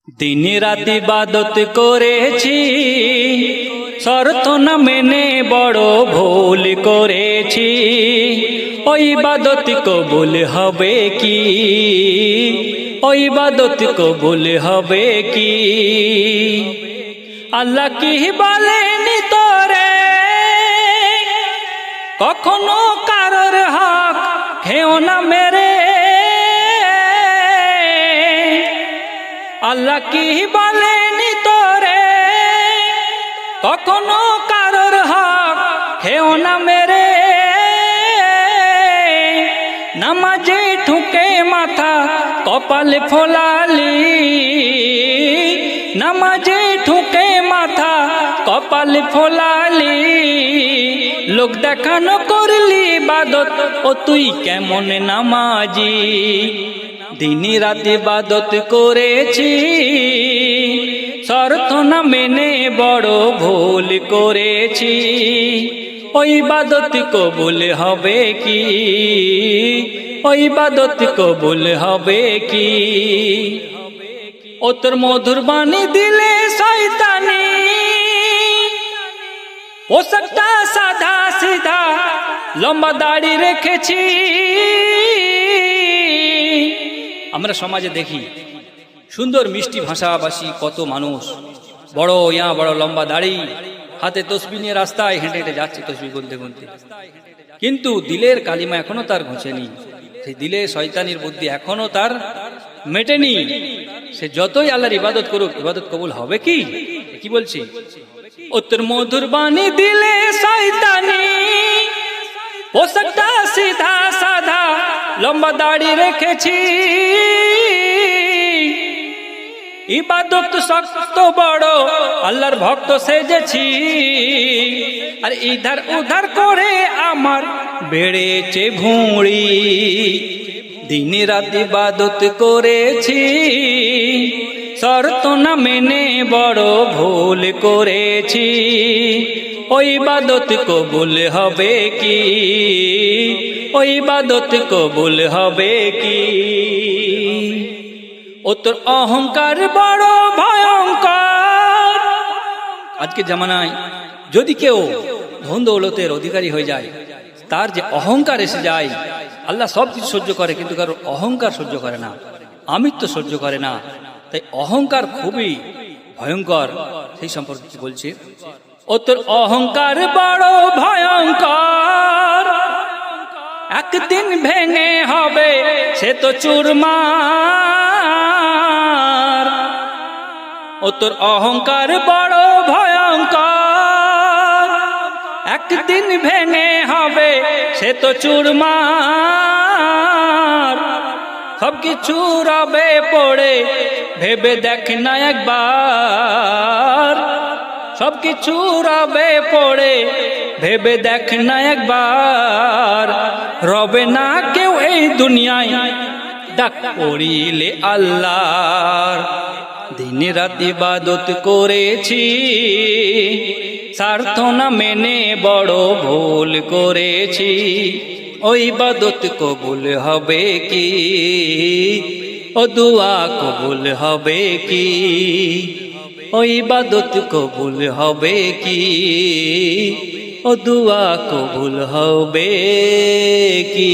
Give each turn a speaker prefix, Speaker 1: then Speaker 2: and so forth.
Speaker 1: দিন রাত ইবাদত করেছি, শর্ত না মেনে বড় ভুল করেছি। ওই ইবাদত কবুল হবে কি? ওই ইবাদত কবুল হবে কি? আল্লাহ কি বলেনি তোরে কখনো কারোর হক খেও না মেরে? আল্লাহ কি বলেনি তোরে কখনো কারোর হক খেও না মেরে? নামাজে ঠুকে মাথা কপাল ফোলালি, নামাজে ঠুকে মাথা কপাল ফোলালি, লোক দেখানো করলি ইবাদত, ও তুই কেমন নামাজি? দিন রাত ইবাদত করেছি, শর্ত না মেনে বড় ভুল করেছি। ওই ইবাদত কবুল হবে কি? ওই ইবাদত কবুল হবে কি? ও তোর মধুর বাণী দিলে শয়তানি, পোশাকটা সাদা সিধা লম্বা দাড়ি রেখেছি। আমরা সমাজে দেখি সুন্দর মিষ্টি ভাষাভাষী কত মানুষ, বড় ইয়া বড় লম্বা দাড়ি, হাতে তসবিহ নিয়ে রাস্তায় হেঁটে হেঁটে যাচ্ছে তসবিহ গুনতে গুনতে, কিন্তু দিলের কালিমা এখনো তার ঘুচেনি। সেই দিলে শয়তানির বুদ্ধি এখনো তার মেটেনি। সে যতই আল্লাহর ইবাদত করুক, ইবাদত কবুল হবে কি? কি বলছি? ওর মধুর বাণী দিলে শয়তানি, পোশাকটা সিধা সাদা লম্বা দাড়ি রেখেছি। ইবাদত শক্ত বড় আল্লাহর ভক্ত সেজেছি, আর ইধার উধার করে আমার বেড়েছে ভুঁড়ি। দিন রাত ইবাদত করেছি, শর্ত না মেনে বড় ভুল করেছি। ওই ইবাদত কবুল হবে কি? ওই ইবাদত কবুল হবে কি? ও তোর অহংকার বড় ভয়ঙ্কর। আজকে জামানায় যদি কেউ ধন দৌলতের অধিকারী হয়ে যায়, তার যে অহংকার এসে যায়, আল্লাহ সব কিছু সহ্য করে কিন্তু কারোর অহংকার সহ্য করে না, আমিত্ব সহ্য করে না। তাই অহংকার খুবই ভয়ঙ্কর। সেই সম্পর্কে কি বলছে? ও তোর অহংকার বড় ভয়ঙ্কর, একদিন ভেঙে হবে সে তো চুরমার। ও তোর অহংকার বড় ভয়ঙ্কর, একদিন ভেঙে হবে সে তো চুরমার। সবকিছু রবে পড়ে ভেবে দেখ না একবার, সবকিছু রবে পড়ে ভেবে দেখ না একবার। রবে না কেউ এই দুনিয়ায় ডাক পড়িলে আল্লাহর। দিন রাত ইবাদত করেছি, স্বার্থ না মেনে বড় ভুল করেছি। ওই ইবাদত কবুল হবে কি? ও দুয়া কবুল হবে কি? ওই ইবাদত কবুল হবে কি? ও দুয়া কবুল হবে কি?